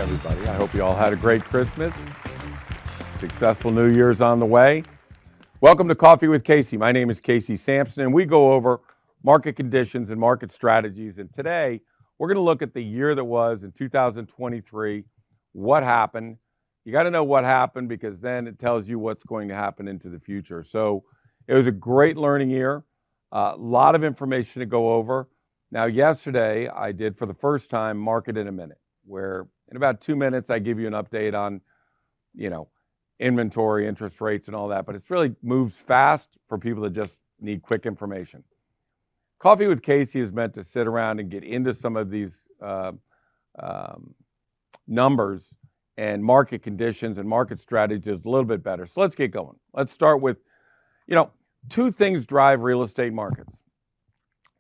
everybody. I hope you all had a great Christmas. Successful New Year's on the way. Welcome to Coffee with Casey. My name is Casey Sampson, and we go over market conditions and market strategies. And today, we're going to look at the year that was in 2023, what happened. You got to know what happened because then it tells you what's going to happen into the future. So it was a great learning year. A lot of information to go over. Now, yesterday, I did for the first time Market in a Minute, where in about 2 minutes, I give you an update on, inventory, interest rates, and all that. But it's really moves fast for people that just need quick information. Coffee with Casey is meant to sit around and get into some of these numbers and market conditions and market strategies a little bit better. So let's get going. Let's start with, two things drive real estate markets: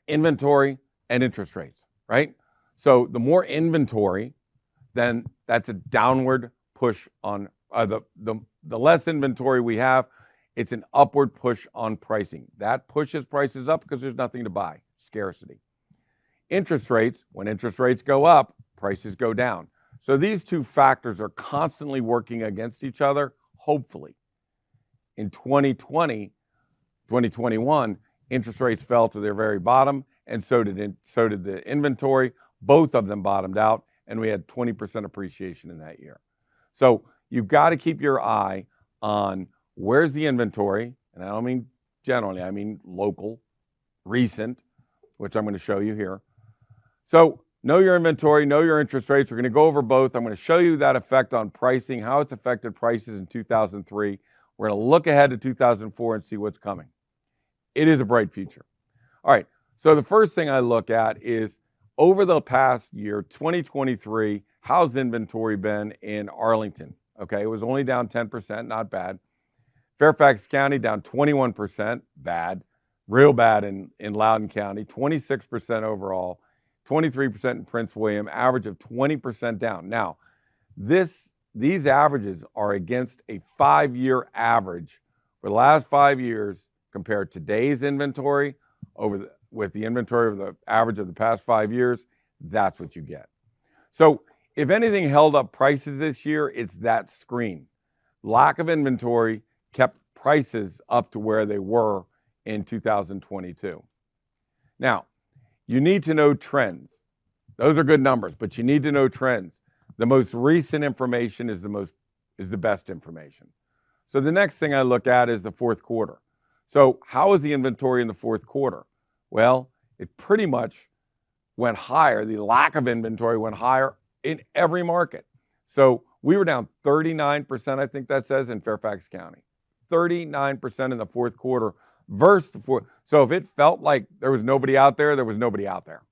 inventory and interest rates, right? So the more inventory, then that's a downward push on the less inventory we have, it's an upward push on pricing. That pushes prices up because there's nothing to buy, scarcity. Interest rates, when interest rates go up, prices go down. So these two factors are constantly working against each other, hopefully. In 2021, interest rates fell to their very bottom, and so did the inventory. Both of them bottomed out, and we had 20% appreciation in that year. So you've got to keep your eye on where's the inventory, and I don't mean generally, I mean local, recent, which I'm going to show you here. So know your inventory, know your interest rates. We're going to go over both. I'm going to show you that effect on pricing, how it's affected prices in 2003. We're going to look ahead to 2004 and see what's coming. It is a bright future. All right, so the first thing I look at is over the past year, 2023, how's inventory been in Arlington? Okay, it was only down 10%, not bad. Fairfax County down 21%, bad. Real bad in Loudoun County, 26% overall, 23% in Prince William, average of 20% down. Now, these averages are against a 5-year average. For the last 5 years, compare today's inventory with the inventory of the average of the past 5 years, that's what you get. So if anything held up prices this year, it's that screen. Lack of inventory kept prices up to where they were in 2022. Now, you need to know trends. Those are good numbers, but you need to know trends. The most recent information is the best information. So the next thing I look at is the fourth quarter. So how is the inventory in the fourth quarter? Well, it pretty much went higher. The lack of inventory went higher in every market. So we were down 39%, I think that says, in Fairfax County. 39% in the fourth quarter versus the fourth. So if it felt like there was nobody out there, there was nobody out there.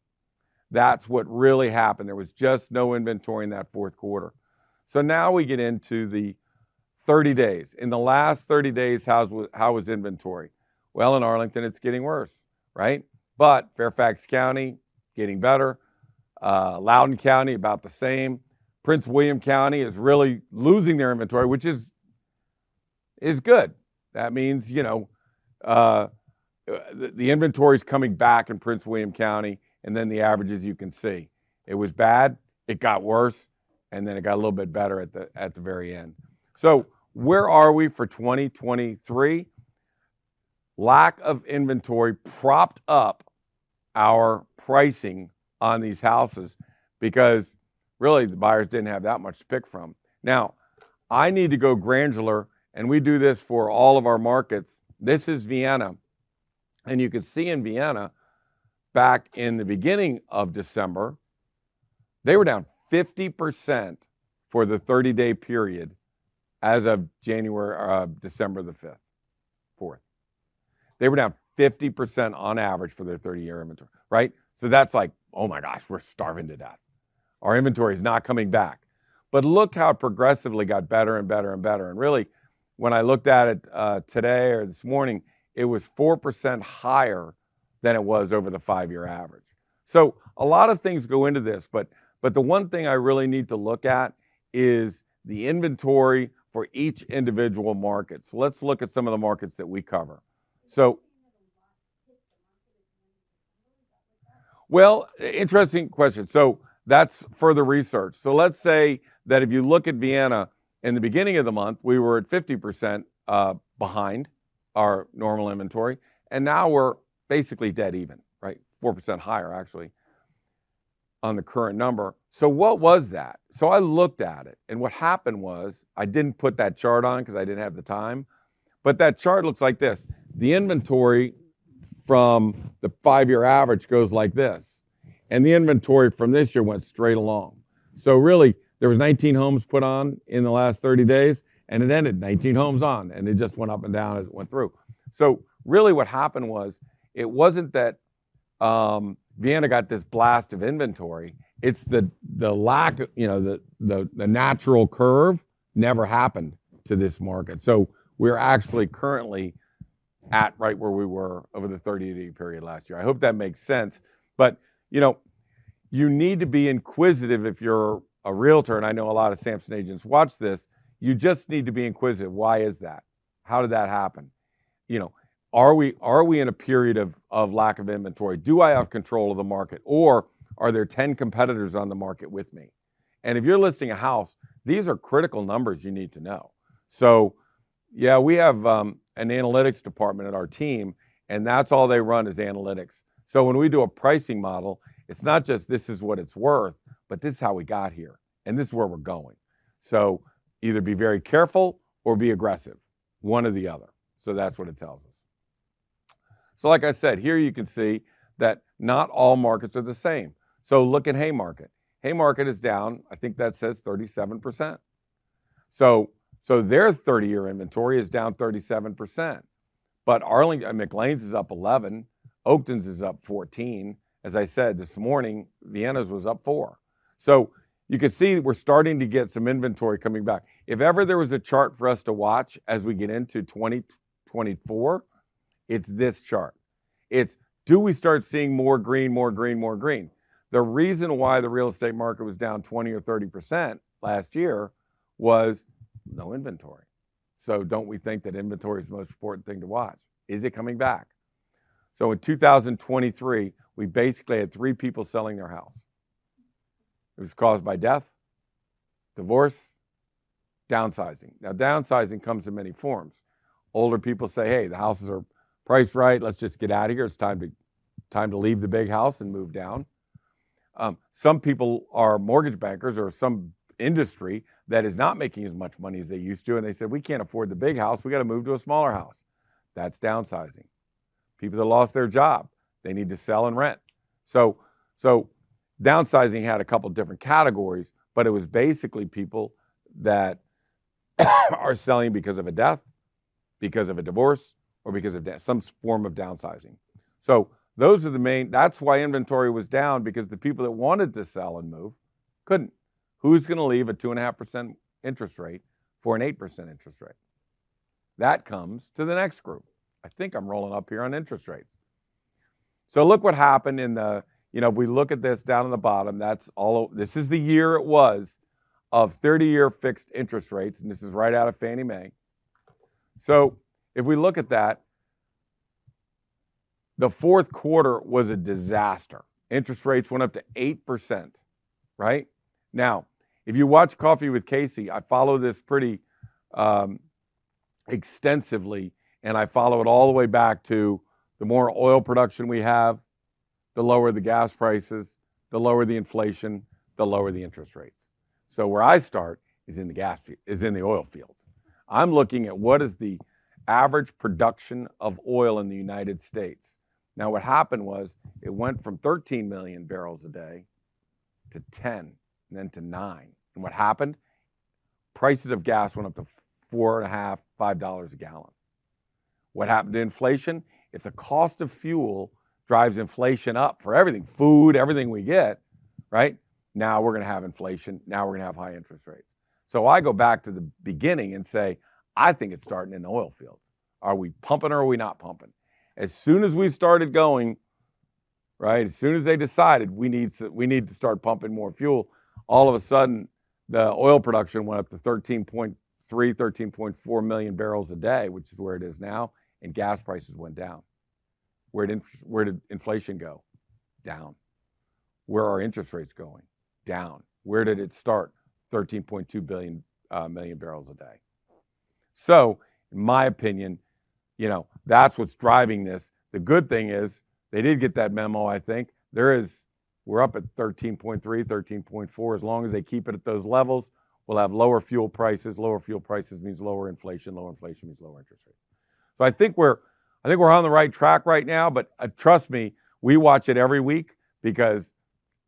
That's what really happened. There was just no inventory in that fourth quarter. So now we get into the 30 days. In the last 30 days, how was inventory? Well, in Arlington, it's getting worse, right? But Fairfax County, getting better. Loudoun County, about the same. Prince William County is really losing their inventory, which is good. That means, the inventory is coming back in Prince William County, and then the averages you can see. It was bad, it got worse, and then it got a little bit better at the very end. So where are we for 2023? Lack of inventory propped up our pricing on these houses because really the buyers didn't have that much to pick from. Now, I need to go granular, and we do this for all of our markets. This is Vienna, and you can see in Vienna, back in the beginning of December, they were down 50% for the 30-day period as of December the 4th. They were down 50% on average for their 30-year inventory, right? So that's like, oh my gosh, we're starving to death. Our inventory is not coming back. But look how it progressively got better and better and better. And really, when I looked at it today or this morning, it was 4% higher than it was over the 5-year average. So a lot of things go into this, but the one thing I really need to look at is the inventory for each individual market. So let's look at some of the markets that we cover. So, well, interesting question. So that's further research. So let's say that if you look at Vienna in the beginning of the month, we were at 50% behind our normal inventory, and now we're basically dead even, right? 4% higher actually on the current number. So what was that? So I looked at it, and what happened was, I didn't put that chart on because I didn't have the time, but that chart looks like this. The inventory from the 5-year average goes like this, and the inventory from this year went straight along. So really, there was 19 homes put on in the last 30 days, and it ended 19 homes on, and it just went up and down as it went through. So really what happened was, it wasn't that Vienna got this blast of inventory. It's the lack, the natural curve never happened to this market. So we're actually currently at right where we were over the 30-day period last year. I hope that makes sense. But, you need to be inquisitive if you're a realtor, and I know a lot of Samson agents watch this. You just need to be inquisitive. Why is that? How did that happen? Are we in a period of lack of inventory? Do I have control of the market? Or are there 10 competitors on the market with me? And if you're listing a house, these are critical numbers you need to know. So, yeah, we have an analytics department at our team, and that's all they run is analytics. So when we do a pricing model, it's not just this is what it's worth, but this is how we got here, and this is where we're going. So either be very careful or be aggressive, one or the other. So that's what it tells us. So like I said, here you can see that not all markets are the same. So look at Haymarket. Haymarket is down, I think that says 37%. So their 30-year inventory is down 37%. But McLean's is up 11, Oakton's is up 14. As I said this morning, Vienna's was up 4. So you can see we're starting to get some inventory coming back. If ever there was a chart for us to watch as we get into 2024, it's this chart. It's, do we start seeing more green, more green, more green? The reason why the real estate market was down 20 or 30% last year was no inventory. So don't we think that inventory is the most important thing to watch? Is it coming back? So in 2023, we basically had 3 people selling their house. It was caused by death, divorce, downsizing. Now, downsizing comes in many forms. Older people say, hey, the houses are priced right. Let's just get out of here. It's time to leave the big house and move down. Some people are mortgage bankers or some industry that is not making as much money as they used to, and they said, we can't afford the big house. We got to move to a smaller house. That's downsizing. People that lost their job, they need to sell and rent. So downsizing had a couple different categories, but it was basically people that are selling because of a death, because of a divorce, or because of some form of downsizing. So those are the main, that's why inventory was down, because the people that wanted to sell and move couldn't. Who's going to leave a 2.5% interest rate for an 8% interest rate? That comes to the next group. I think I'm rolling up here on interest rates. So look what happened in the, if we look at this down on the bottom, that's all, this is the year it was of 30-year fixed interest rates, and this is right out of Fannie Mae. So if we look at that, the fourth quarter was a disaster. Interest rates went up to 8%, right? Now, if you watch Coffee with Casey, I follow this pretty extensively, and I follow it all the way back to the more oil production we have, the lower the gas prices, the lower the inflation, the lower the interest rates. So where I start is in the oil fields. I'm looking at what is the average production of oil in the United States. Now what happened was it went from 13 million barrels a day to 10, and then to 9. And what happened? Prices of gas went up to $4.50, $5 a gallon. What happened to inflation? If the cost of fuel drives inflation up for everything, food, everything we get, right? Now we're going to have inflation. Now we're going to have high interest rates. So I go back to the beginning and say, I think it's starting in the oil fields. Are we pumping or are we not pumping? As soon as we started going, right, as soon as they decided we need to start pumping more fuel, all of a sudden the oil production went up to 13.3, 13.4 million barrels a day, which is where it is now, and gas prices went down. Where did inflation go? Down. Where are interest rates going? Down. Where did it start? 13.2 million barrels a day. So, in my opinion, that's what's driving this. The good thing is they did get that memo, I think. We're up at 13.3, 13.4. As long as they keep it at those levels, we'll have lower fuel prices. Lower fuel prices means lower inflation. Lower inflation means lower interest rates. So I think we're on the right track right now, but trust me, we watch it every week because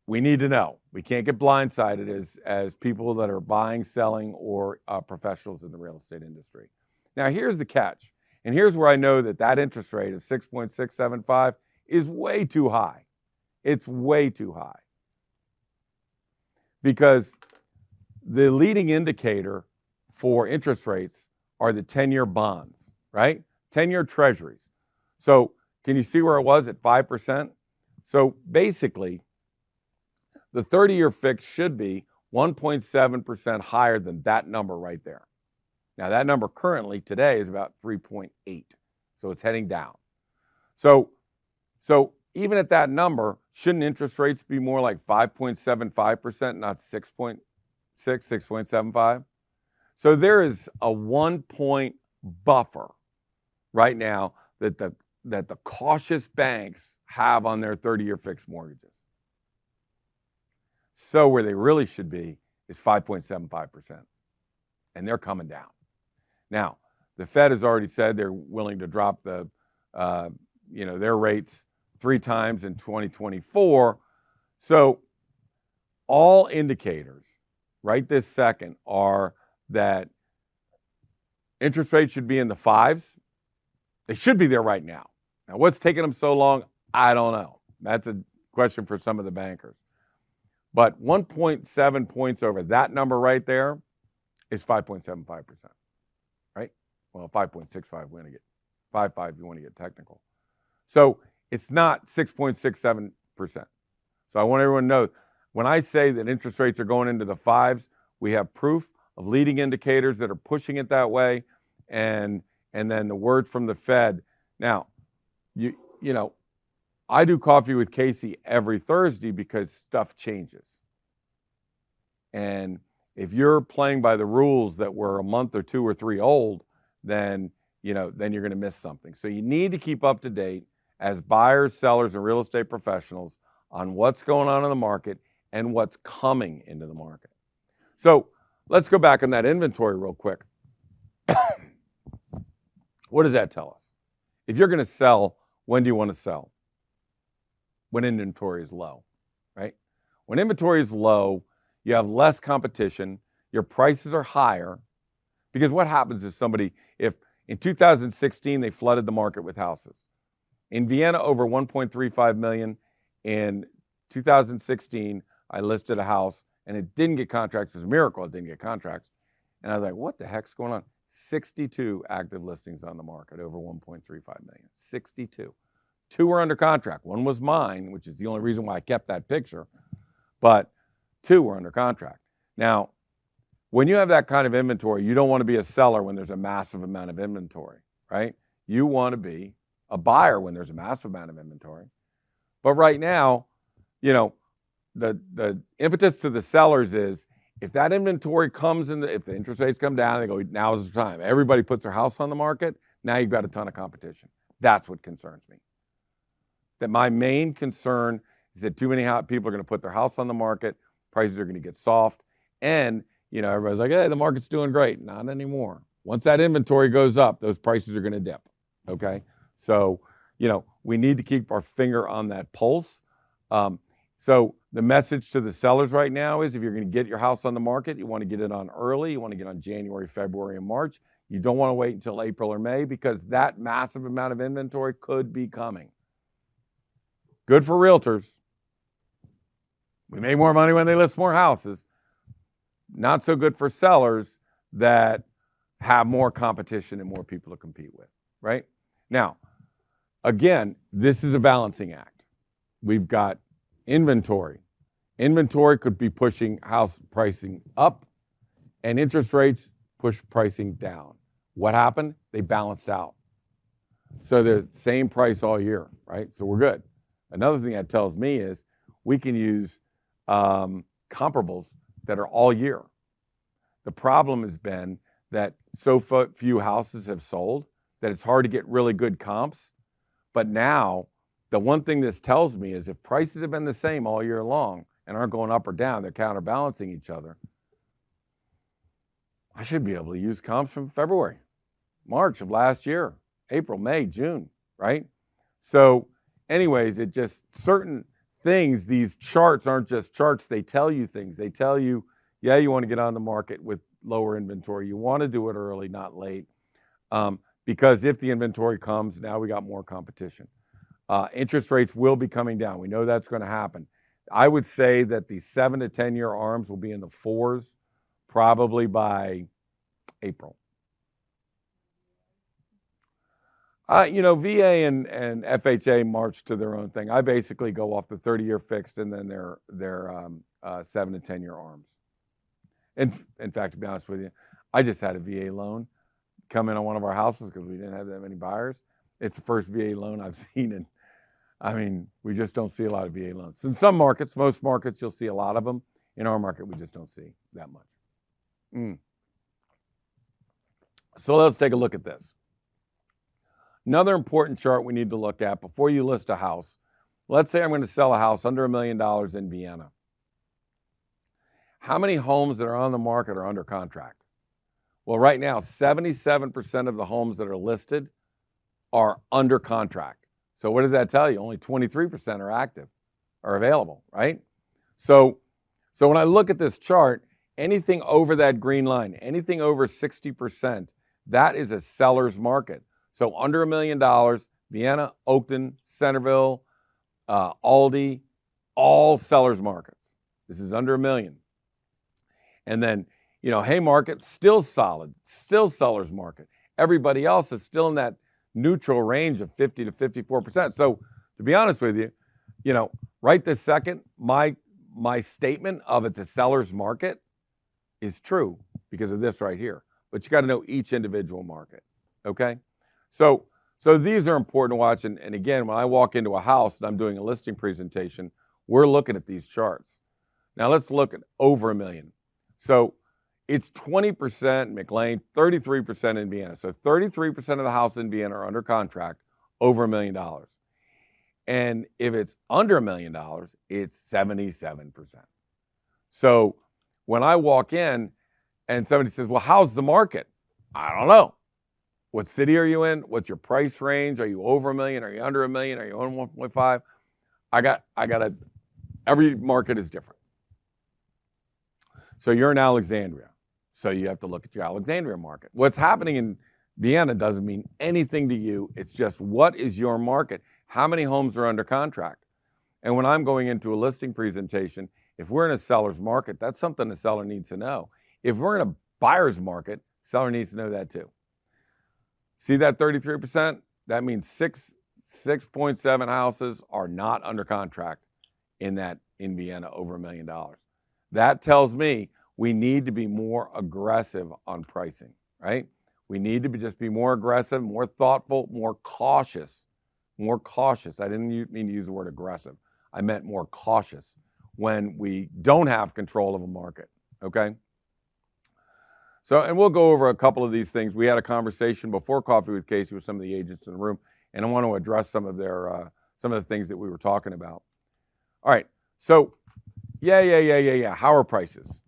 we need to know. We can't get blindsided as people that are buying, selling, or professionals in the real estate industry. Now, here's the catch, and here's where I know that interest rate of 6.675 is way too high. It's way too high because the leading indicator for interest rates are the 10-year bonds, right? 10-year treasuries. So can you see where it was at 5%? So basically, the 30-year fix should be 1.7% higher than that number right there. Now, that number currently today is about 3.8, so it's heading down. So even at that number, shouldn't interest rates be more like 5.75%, not 6.75? So there is a 1-point buffer right now that the cautious banks have on their 30-year fixed mortgages. So where they really should be is 5.75%, and they're coming down. Now, the Fed has already said they're willing to drop their rates 3 times in 2024. So all indicators right this second are that interest rates should be in the 5s. They should be there right now. Now, what's taking them so long? I don't know. That's a question for some of the bankers. But 1.7 points over that number right there is 5.75%, right? Well, 5.65, we want to get 5.5 if you want to get technical. So it's not 6.67%. So I want everyone to know, when I say that interest rates are going into the 5s, we have proof of leading indicators that are pushing it that way, and then the word from the Fed. Now, I do Coffee with Casey every Thursday because stuff changes. And if you're playing by the rules that were a month or 2 or 3 old, then you're going to miss something. So you need to keep up to date as buyers, sellers, and real estate professionals on what's going on in the market and what's coming into the market. So let's go back on that inventory real quick. What does that tell us? If you're going to sell, when do you want to sell? When inventory is low, right? When inventory is low, you have less competition, your prices are higher, because what happens if in 2016 they flooded the market with houses? In Vienna, over 1.35 million. In 2016, I listed a house and it didn't get contracts. It's a miracle it didn't get contracts. And I was like, what the heck's going on? 62 active listings on the market, over 1.35 million. 62. 2 were under contract. 1 was mine, which is the only reason why I kept that picture. But 2 were under contract. Now, when you have that kind of inventory, you don't want to be a seller when there's a massive amount of inventory, right? You want to be a buyer when there's a massive amount of inventory. But right now, the impetus to the sellers is if that inventory comes in, if the interest rates come down, they go, now's the time. Everybody puts their house on the market. Now you've got a ton of competition. That's what concerns me. That my main concern is that too many people are going to put their house on the market. Prices are going to get soft. And, everybody's like, hey, the market's doing great. Not anymore. Once that inventory goes up, those prices are going to dip. Okay? So, we need to keep our finger on that pulse. So the message to the sellers right now is if you're going to get your house on the market, you want to get it on early. You want to get on January, February, and March. You don't want to wait until April or May because that massive amount of inventory could be coming. Good for realtors. We make more money when they list more houses. Not so good for sellers that have more competition and more people to compete with, right? Now, again, this is a balancing act. We've got inventory. Inventory could be pushing house pricing up, and interest rates push pricing down. What happened? They balanced out. So they're the same price all year, right? So we're good. Another thing that tells me is we can use comparables that are all year. The problem has been that so few houses have sold that it's hard to get really good comps. But now, the one thing this tells me is if prices have been the same all year long and aren't going up or down, they're counterbalancing each other, I should be able to use comps from February, March of last year, April, May, June, right? So anyways, it just certain things, these charts aren't just charts, they tell you things. They tell you, yeah, you want to get on the market with lower inventory. You want to do it early, not late. Because if the inventory comes, now we got more competition. Interest rates will be coming down. We know that's going to happen. I would say that the 7 to 10 year ARMs will be in the 4s probably by April. VA and FHA march to their own thing. I basically go off the 30-year fixed and then their 7 to 10 year ARMs. In fact, to be honest with you, I just had a VA loan come in on one of our houses because we didn't have that many buyers. It's the first VA loan I've seen, and I mean, we just don't see a lot of VA loans. In some markets, most markets, you'll see a lot of them. In our market, we just don't see that much. So let's take a look at this. Another important chart we need to look at before you list a house. Let's say I'm going to sell a house under $1 million in Vienna. How many homes that are on the market are under contract? Well, right now, 77% of the homes that are listed are under contract. So what does that tell you? Only 23% are active, are available, right? So when I look at this chart, anything over that green line, anything over 60%, that is a seller's market. So under $1 million, Vienna, Oakton, Centerville, Aldi, all sellers markets. This is under $1 million. And then, Haymarket, still solid, still seller's market. Everybody else is still in that neutral range of 50 to 54%. So to be honest with you, right this second, my statement of it's a seller's market is true because of this right here. But you got to know each individual market, okay? So these are important to watch. And again, when I walk into a house and I'm doing a listing presentation, we're looking at these charts. Now let's look at over $1 million. So it's 20% McLean, 33% in Vienna. So 33% of the houses in Vienna are under contract over $1 million. And if it's under $1 million, it's 77%. So when I walk in and somebody says, well, how's the market? I don't know. What city are you in? What's your price range? Are you over $1 million? Are you under $1 million? Are you on 1.5? Every market is different. So you're in Alexandria. So you have to look at your Alexandria market. What's happening in Vienna doesn't mean anything to you. It's just what is your market? How many homes are under contract? And when I'm going into a listing presentation, if we're in a seller's market, that's something the seller needs to know. If we're in a buyer's market, seller needs to know that too. See that 33%? That means 6.7 houses are not under contract in Vienna over $1 million. That tells me we need to be more aggressive on pricing, right? We need to just be more aggressive, more thoughtful, more cautious. More cautious. I didn't mean to use the word aggressive. I meant more cautious when we don't have control of a market, okay? So, and we'll go over a couple of these things. We had a conversation before Coffee with Casey with some of the agents in the room, and I want to address some of the things that we were talking about. All right, so yeah. How are prices?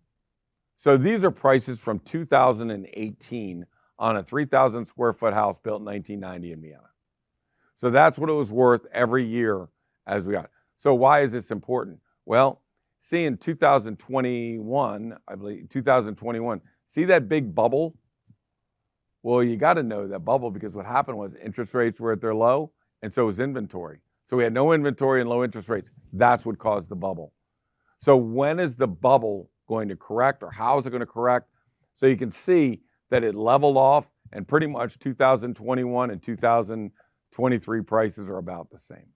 So these are prices from 2018 on a 3,000 square foot house built in 1990 in Vienna. So that's what it was worth every year as we got. So why is this important? Well, see in 2021, I believe, 2021, see that big bubble? Well, you got to know that bubble because what happened was interest rates were at their low, and so was inventory. So we had no inventory and low interest rates. That's what caused the bubble. So when is the bubble going to correct, or how is it going to correct? So you can see that it leveled off, and pretty much 2021 and 2023 prices are about the same.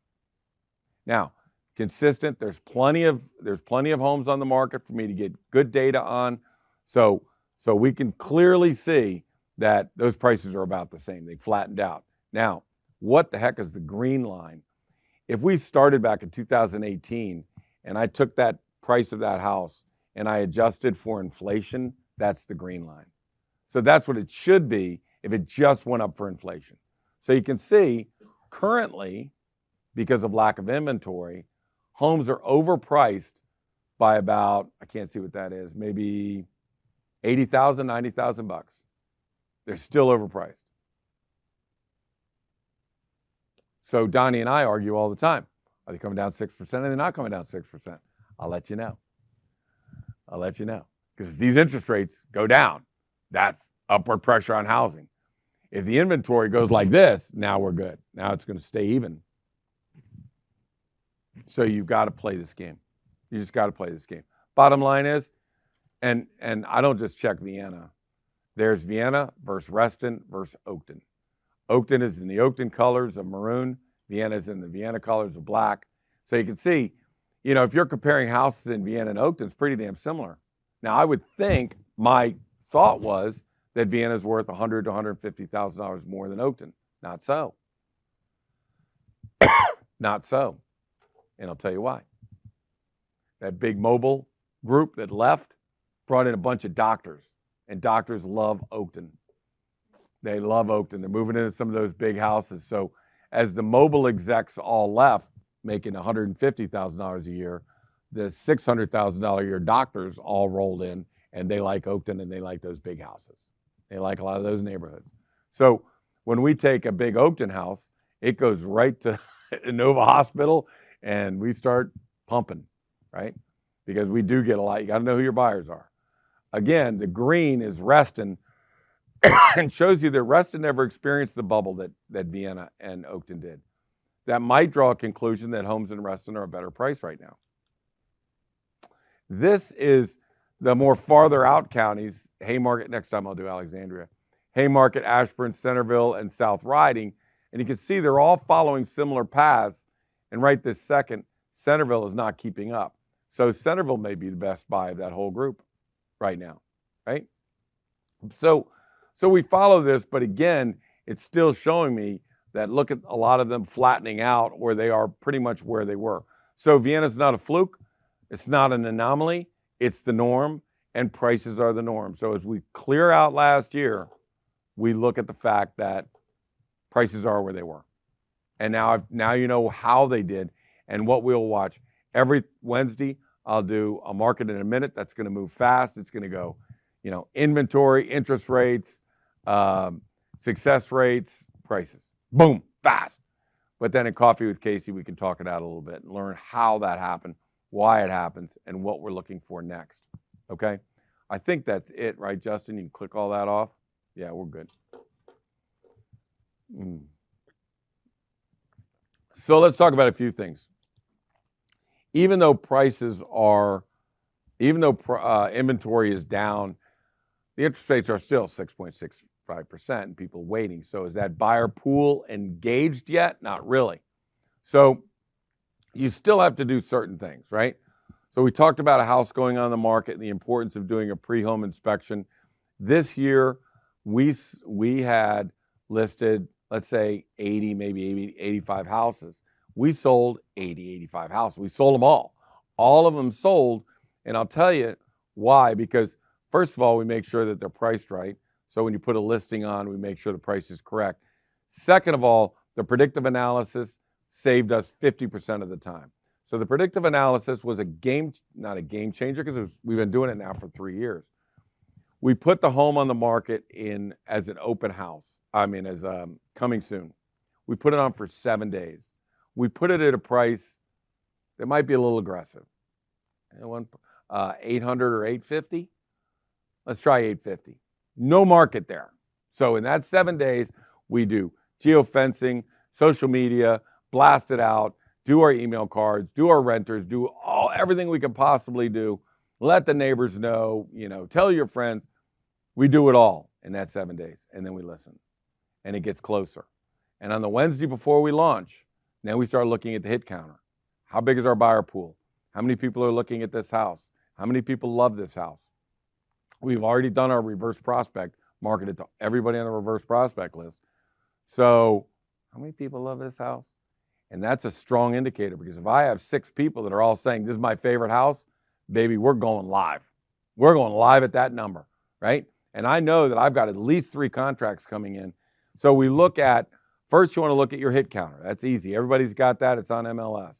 Now, consistent, there's plenty of homes on the market for me to get good data on. So we can clearly see that those prices are about the same. They flattened out. Now, what the heck is the green line? If we started back in 2018 and I took that price of that house and I adjusted for inflation That's the green line. So that's what it should be if it just went up for inflation. So you can see currently, because of lack of inventory, homes are overpriced by about, I can't see what that is, maybe $80,000, $90,000. They're still overpriced. So Donnie and I argue all the time. Are they coming down 6%? Are they not coming down 6%? I'll let you know. Because if these interest rates go down, that's upward pressure on housing. If the inventory goes like this, now we're good. Now it's going to stay even. So you've got to play this game. You just got to play this game. Bottom line is, and I don't just check Vienna. There's Vienna versus Reston versus Oakton. Oakton is in the Oakton colors of maroon. Vienna is in the Vienna colors of black. So you can see, if you're comparing houses in Vienna and Oakton, it's pretty damn similar. Now, I would think, my thought was that Vienna's worth $100,000 to $150,000 more than Oakton. Not so. Not so. And I'll tell you why. That big mobile group that left brought in a bunch of doctors, and doctors love Oakton. They love Oakton. They're moving into some of those big houses. So as the mobile execs all left, making $150,000 a year, the $600,000 a year doctors all rolled in, and they like Oakton and they like those big houses. They like a lot of those neighborhoods. So when we take a big Oakton house, it goes right to Inova Hospital, and we start pumping, right? Because we do get a lot. You got to know who your buyers are. Again, the green is Reston, and shows you that Reston never experienced the bubble that Vienna and Oakton did. That might draw a conclusion that homes in Reston are a better price right now. This is the more farther out counties, Haymarket, next time I'll do Alexandria, Haymarket, Ashburn, Centerville, and South Riding. And you can see they're all following similar paths. And right this second, Centerville is not keeping up. So Centerville may be the best buy of that whole group right now, right? So we follow this, but again, it's still showing me that look at a lot of them flattening out, or they are pretty much where they were. So Vienna's not a fluke. It's not an anomaly. It's the norm, and prices are the norm. So as we clear out last year, we look at the fact that prices are where they were. And now you know how they did and what we'll watch. Every Wednesday, I'll do a market in a minute. That's going to move fast. It's going to go, inventory, interest rates, success rates, prices. Boom, fast. But then in Coffee with Casey, we can talk it out a little bit and learn how that happened, why it happens, and what we're looking for next. Okay? I think that's it, right, Justin? You can click all that off. Yeah, we're good. So let's talk about a few things. Even though inventory is down, the interest rates are still 6.65% and people waiting. So is that buyer pool engaged yet? Not really. So you still have to do certain things, right? So we talked about a house going on the market and the importance of doing a pre-home inspection. This year, we had listed, let's say 80, maybe 80, 85 houses. We sold 80, 85 houses. We sold them all. All of them sold. And I'll tell you why. Because first of all, we make sure that they're priced right. So when you put a listing on, we make sure the price is correct. Second of all, the predictive analysis saved us 50% of the time. So the predictive analysis was not a game changer, because we've been doing it now for 3 years. We put the home on the market as an open house. As coming soon. We put it on for 7 days. We put it at a price that might be a little aggressive. 800 or 850? Let's try 850. No market there. So in that 7 days, we do geofencing, social media, blast it out, do our email cards, do our renters, do everything we can possibly do. Let the neighbors know, tell your friends. We do it all in that 7 days, and then we listen. And it gets closer. And on the Wednesday before we launch, now we start looking at the hit counter. How big is our buyer pool? How many people are looking at this house? How many people love this house? We've already done our reverse prospect, marketed to everybody on the reverse prospect list. So how many people love this house? And that's a strong indicator, because if I have 6 people that are all saying, this is my favorite house, baby, we're going live. We're going live at that number. right? And I know that I've got at least 3 contracts coming in. So we look at, first you want to look at your hit counter. That's easy. Everybody's got that. It's on MLS.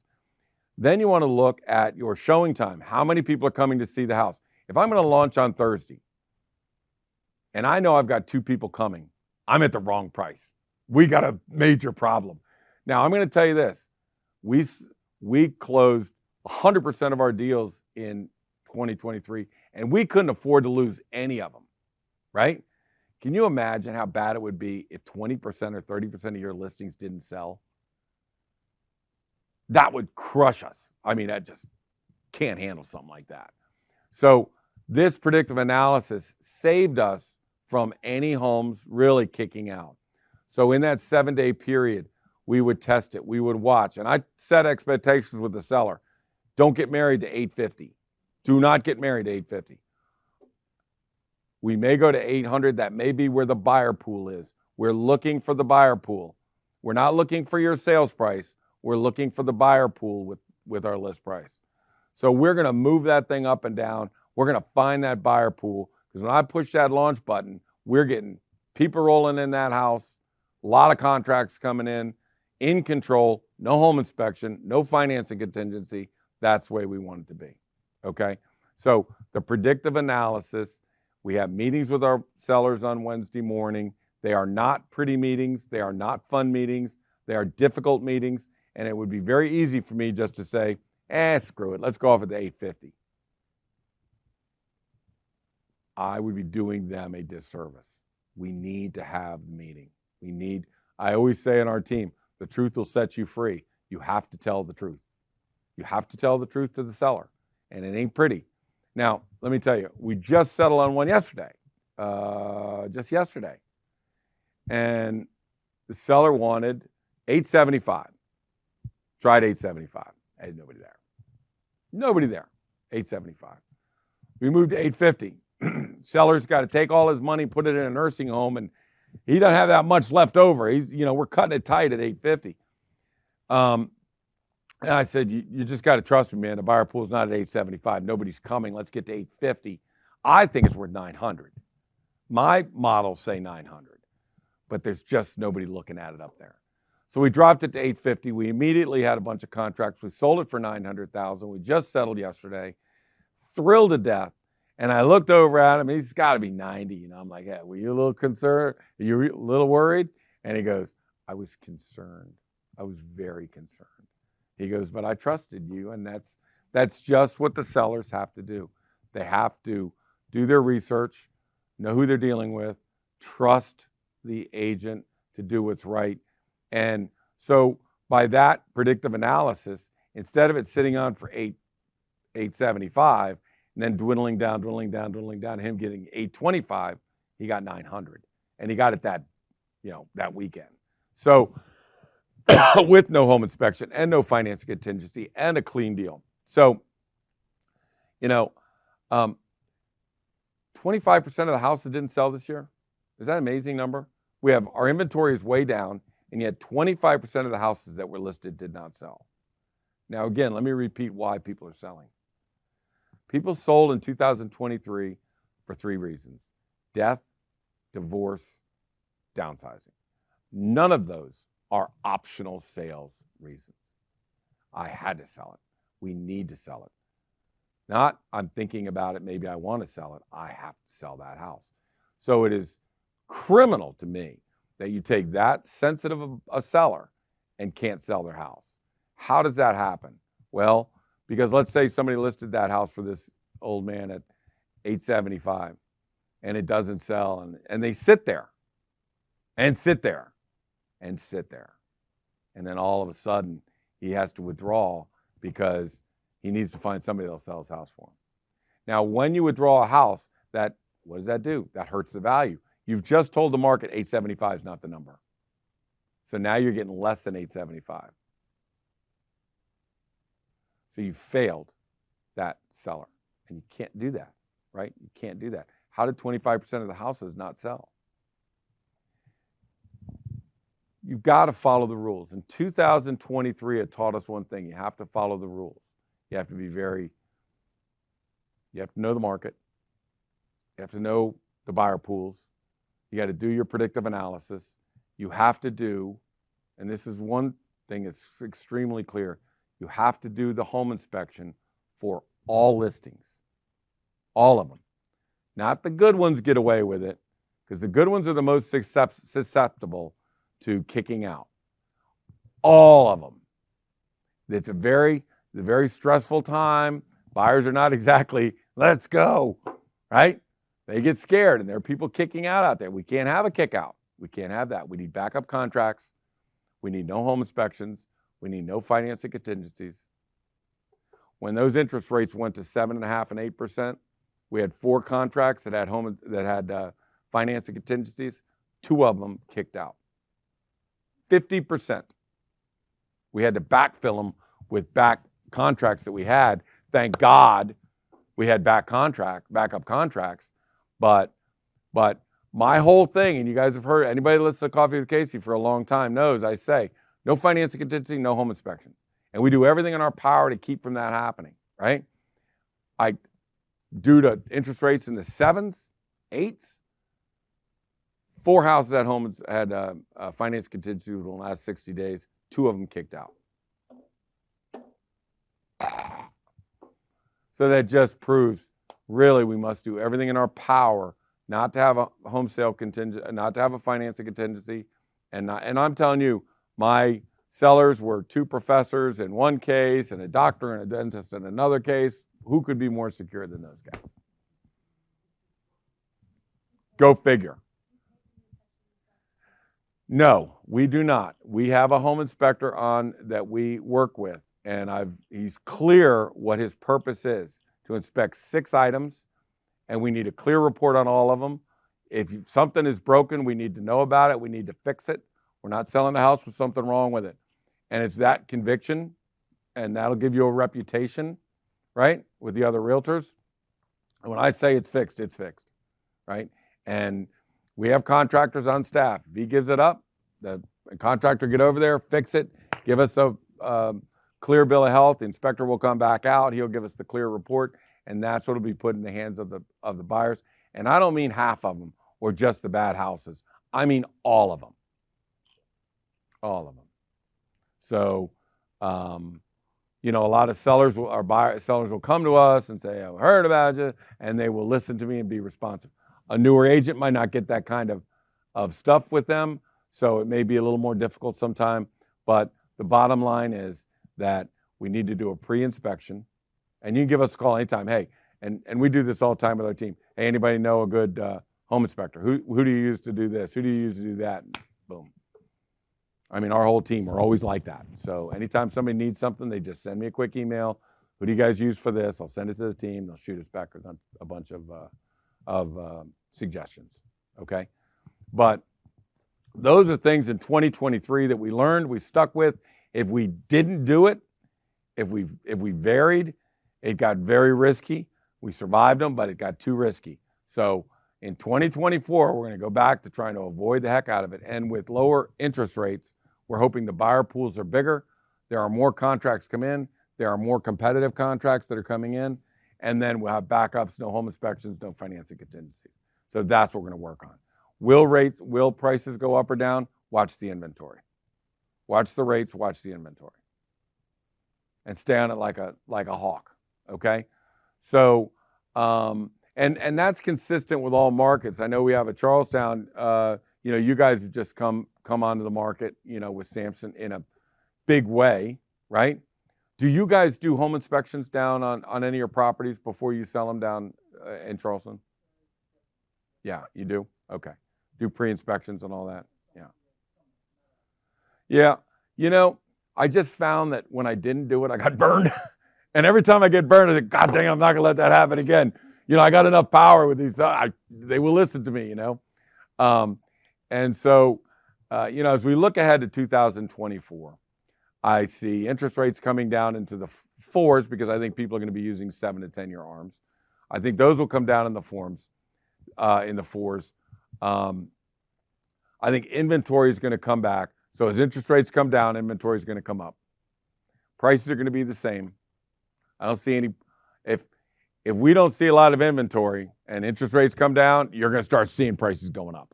Then you want to look at your showing time. How many people are coming to see the house? If I'm going to launch on Thursday and I know I've got 2 people coming, I'm at the wrong price. We got a major problem. Now, I'm going to tell you this. We closed 100% of our deals in 2023, and we couldn't afford to lose any of them, right? Can you imagine how bad it would be if 20% or 30% of your listings didn't sell? That would crush us. I mean, I just can't handle something like that. So this predictive analysis saved us from any homes really kicking out. So in that 7-day period, we would test it. We would watch. And I set expectations with the seller. Don't get married to 850. Do not get married to 850. We may go to 800. That may be where the buyer pool is. We're looking for the buyer pool. We're not looking for your sales price. We're looking for the buyer pool with our list price. So we're going to move that thing up and down. We're going to find that buyer pool, because when I push that launch button, we're getting people rolling in that house, a lot of contracts coming in control, no home inspection, no financing contingency. That's the way we want it to be, okay? So the predictive analysis, we have meetings with our sellers on Wednesday morning. They are not pretty meetings. They are not fun meetings. They are difficult meetings. And it would be very easy for me just to say, screw it. Let's go off at the 850. I would be doing them a disservice. We need to have the meeting. I always say in our team, the truth will set you free. You have to tell the truth. You have to tell the truth to the seller. And it ain't pretty. Now, let me tell you, we just settled on one yesterday. Just yesterday. And the seller wanted $875. Tried $875. I had nobody there. Nobody there. $875. We moved to $850. Seller's got to take all his money, put it in a nursing home, and he doesn't have that much left over. We're cutting it tight at $850. And I said, you just got to trust me, man. The buyer pool's not at $875. Nobody's coming. Let's get to $850. I think it's worth $900. My models say $900, but there's just nobody looking at it up there. So we dropped it to $850. We immediately had a bunch of contracts. We sold it for $900,000. We just settled yesterday. Thrilled to death. And I looked over at him. He's got to be 90. I'm like, hey, were you a little concerned? Are you a little worried? And he goes, I was concerned. I was very concerned. He goes, but I trusted you. And that's just what the sellers have to do. They have to do their research, know who they're dealing with, trust the agent to do what's right. And so by that predictive analysis, instead of it sitting on for $875 and then dwindling down, him getting $825, he got $900. And he got it that weekend. So with no home inspection and no financing contingency and a clean deal. So, 25% of the houses didn't sell this year. Is that an amazing number? Our inventory is way down, and yet 25% of the houses that were listed did not sell. Now, again, let me repeat why people are selling. People sold in 2023 for 3 reasons: death, divorce, downsizing. None of those are optional sales reasons. I had to sell it. We need to sell it. Not, I'm thinking about it, maybe I want to sell it. I have to sell that house. So it is criminal to me that you take that sensitive a seller and can't sell their house. How does that happen? Well, because let's say somebody listed that house for this old man at $875 and it doesn't sell, and they sit there and sit there and sit there. And then all of a sudden he has to withdraw because he needs to find somebody that'll sell his house for him. Now, when you withdraw a house, what does that do? That hurts the value. You've just told the market $875 is not the number. So now you're getting less than $875. So you failed that seller. And you can't do that, right? You can't do that. How did 25% of the houses not sell? You've got to follow the rules. In 2023, it taught us one thing. You have to follow the rules. You have to know the market. You have to know the buyer pools. You got to do your predictive analysis. You have to do, and this is one thing that's extremely clear, you have to do the home inspection for all listings, all of them. Not the good ones get away with it, because the good ones are the most susceptible to kicking out. All of them. It's a very stressful time. Buyers are not exactly, let's go, right? They get scared, and there are people kicking out there. We can't have a kick out. We can't have that. We need backup contracts. We need no home inspections. We need no financing contingencies. When those interest rates went to 7.5% and 8%, we had 4 contracts that had financing contingencies. 2 of them kicked out. 50%. We had to backfill them with back contracts that we had. Thank God we had backup contracts. But my whole thing, and you guys have heard, anybody that listens to Coffee with Casey for a long time knows I say, no financing contingency, no home inspections. And we do everything in our power to keep from that happening, right? Due to interest rates in the 7s, 8s, 4 houses at home had finance contingency in the last 60 days. 2 of them kicked out. So that just proves, really, we must do everything in our power not to have a home sale contingent, not to have a financing contingency, and I'm telling you, my sellers were 2 professors in one case, and a doctor and a dentist in another case. Who could be more secure than those guys? Go figure. No, we do not. We have a home inspector on that we work with, and he's clear what his purpose is, to inspect 6 items, and we need a clear report on all of them. If something is broken, we need to know about it. We need to fix it. We're not selling the house with something wrong with it. And it's that conviction, and that'll give you a reputation, right, with the other realtors. And when I say it's fixed, right? And we have contractors on staff. If he gives it up, the contractor get over there, fix it, give us a clear bill of health. The inspector will come back out. He'll give us the clear report, and that's what will be put in the hands of the buyers. And I don't mean half of them or just the bad houses. I mean all of them. All of them. So, a lot of sellers will come to us and say, "I heard about you," and they will listen to me and be responsive. A newer agent might not get that kind of stuff with them, so it may be a little more difficult sometime. But the bottom line is that we need to do a pre-inspection, and you can give us a call anytime. Hey, and we do this all the time with our team. Hey, anybody know a good home inspector? Who do you use to do this? Who do you use to do that? Boom. I mean, our whole team, we're always like that. So anytime somebody needs something, they just send me a quick email. Who do you guys use for this? I'll send it to the team. They'll shoot us back a bunch of suggestions, okay? But those are things in 2023 that we learned, we stuck with. If we didn't do it, if we varied, it got very risky. We survived them, but it got too risky. So in 2024, we're going to go back to trying to avoid the heck out of it. And with lower interest rates, we're hoping the buyer pools are bigger. There are more contracts come in. There are more competitive contracts that are coming in. And then we'll have backups, no home inspections, no financing contingencies. So that's what we're going to work on. Will prices go up or down? Watch the inventory. Watch the rates, watch the inventory. And stay on it like a hawk, okay? So, and that's consistent with all markets. I know we have a Charlestown, you guys have just come onto the market, with Samson in a big way, right? Do you guys do home inspections down on any of your properties before you sell them down in Charleston? Yeah, you do? Okay. Do pre-inspections and all that? Yeah. Yeah, I just found that when I didn't do it, I got burned. And every time I get burned, I think, God dang, I'm not going to let that happen again. I got enough power with these. They will listen to me, And so, as we look ahead to 2024, I see interest rates coming down into the 4s because I think people are going to be using 7 to 10 year ARMs. I think those will come down in the 4s. I think inventory is going to come back. So as interest rates come down, inventory is going to come up. Prices are going to be the same. I don't see any. if we don't see a lot of inventory and interest rates come down, you're going to start seeing prices going up,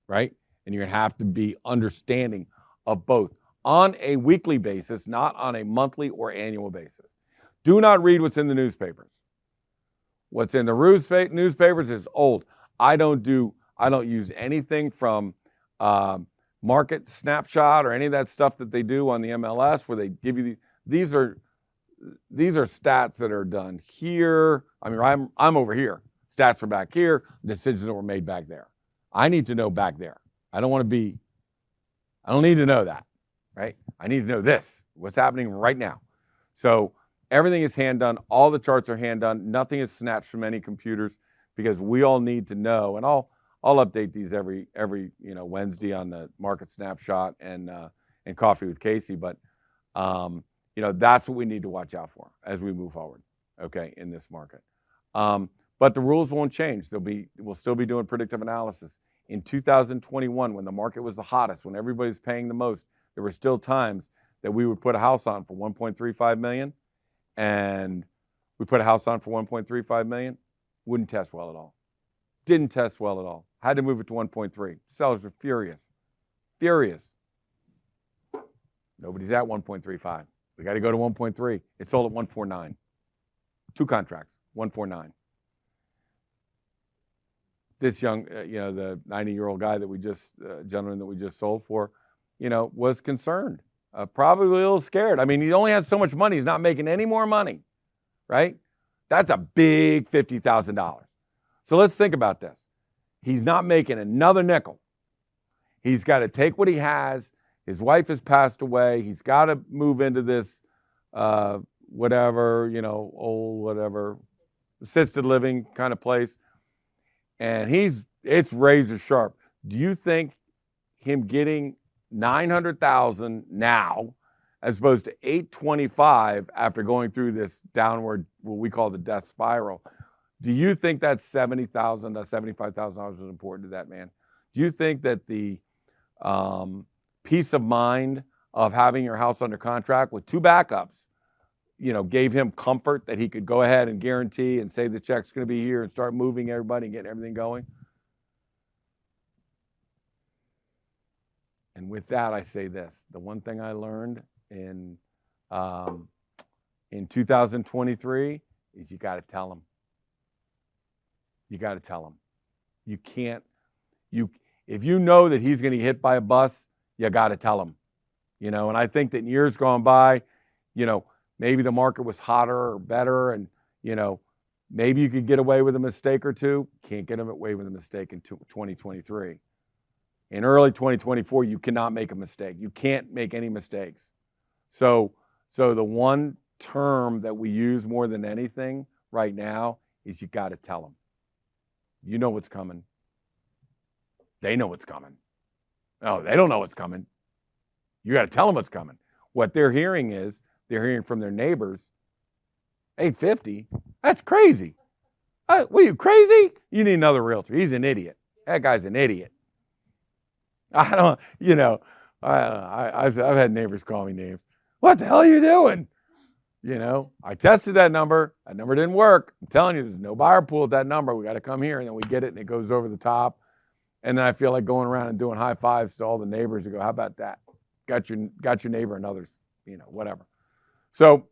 right? And you're going to have to be understanding of both on a weekly basis, not on a monthly or annual basis. Do not read what's in the newspapers. What's in the newspapers is old. I don't use anything from Market Snapshot or any of that stuff that they do on the MLS where they give you these are stats that are done here. I mean, I'm over here. Stats are back here. Decisions that were made back there. I need to know back there. I don't need to know that, right? I need to know this, what's happening right now. So everything is hand done. All the charts are hand done. Nothing is snatched from any computers because we all need to know. And I'll update these every Wednesday on the Market Snapshot and Coffee with Casey. But that's what we need to watch out for as we move forward, okay, in this market. But the rules won't change. We'll still be doing predictive analysis. In 2021, when the market was the hottest, when everybody's paying the most, there were still times that we would put a house on for $1.35 million, and we put a house on for $1.35 million. Wouldn't test well at all. Didn't test well at all. Had to move it to 1.3. Sellers were furious. Nobody's at 1.35. We got to go to 1.3. It sold at 1.49. 2 contracts, 1.49. This young, the 90-year-old guy that gentleman that we just sold for, was concerned, probably a little scared. I mean, he only has so much money. He's not making any more money, right? That's a big $50,000. So let's think about this. He's not making another nickel. He's got to take what he has. His wife has passed away. He's got to move into this, old assisted living kind of place. And it's razor sharp. Do you think him getting $900,000 now, as opposed to $825 after going through this downward, what we call the death spiral, do you think that $70,000 to $75,000 was important to that man? Do you think that the peace of mind of having your house under contract with 2 backups, gave him comfort that he could go ahead and guarantee and say the check's going to be here and start moving everybody and getting everything going? And with that, I say this. The one thing I learned in 2023 is you got to tell them. You got to tell them. You can't. If you know that he's going to get hit by a bus, you got to tell him. And I think that in years gone by, maybe the market was hotter or better, and maybe you could get away with a mistake or two. Can't get away with a mistake in 2023. In early 2024, you cannot make a mistake. You can't make any mistakes. So the one term that we use more than anything right now is you got to tell them. You know what's coming. They know what's coming. No, they don't know what's coming. You got to tell them what's coming. What they're hearing from their neighbors, 850, that's crazy. What are you, crazy? You need another realtor. He's an idiot. That guy's an idiot. I've had neighbors call me names. What the hell are you doing? I tested that number. That number didn't work. I'm telling you, there's no buyer pool at that number. We got to come here, and then we get it, and it goes over the top. And then I feel like going around and doing high fives to all the neighbors and go, how about that? Got your neighbor and others, whatever. So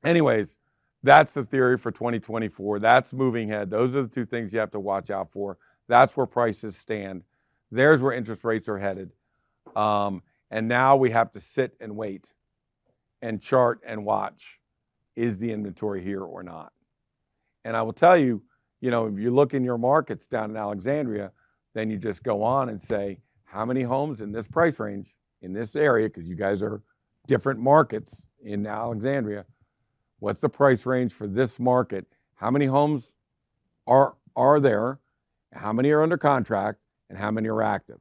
anyways, that's the theory for 2024. That's moving ahead. Those are the 2 things you have to watch out for. That's where prices stand. There's where interest rates are headed. And now we have to sit and wait and chart and watch. Is the inventory here or not? And I will tell you, if you look in your markets down in Alexandria, then you just go on and say, how many homes in this price range, in this area, because you guys are different markets in Alexandria, what's the price range for this market? How many homes are there? How many are under contract? And how many are active?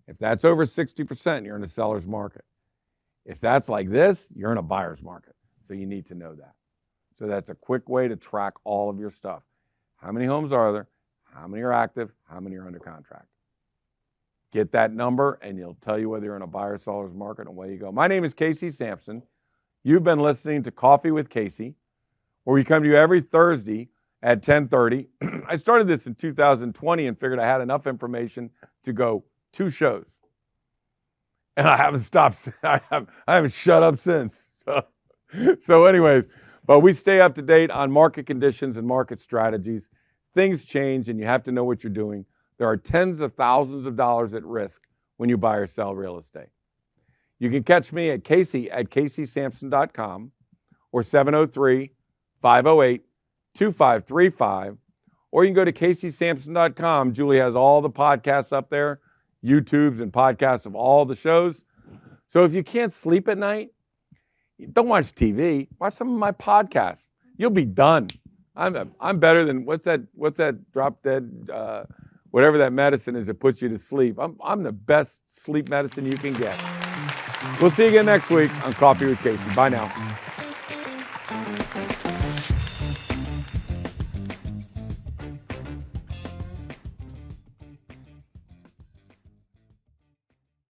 If that's over 60%, you're in a seller's market. If that's like this, you're in a buyer's market. So you need to know that. So that's a quick way to track all of your stuff. How many homes are there? How many are active? How many are under contract? Get that number, and it'll tell you whether you're in a buyer or seller's market and away you go. My name is Casey Sampson. You've been listening to Coffee with Casey, where we come to you every Thursday at 10:30. I started this in 2020 and figured I had enough information to go 2 shows. And I haven't stopped. I haven't shut up since. So anyways, but we stay up to date on market conditions and market strategies. Things change and you have to know what you're doing. There are tens of thousands of dollars at risk when you buy or sell real estate. You can catch me at Casey at CaseySampson.com or 703-508-2535. Or you can go to CaseySampson.com. Julie has all the podcasts up there, YouTubes and podcasts of all the shows. So if you can't sleep at night, don't watch TV. Watch some of my podcasts. You'll be done. I'm better than what's that drop dead whatever that medicine is that puts you to sleep. I'm the best sleep medicine you can get. We'll see you again next week on Coffee with Casey. Bye now.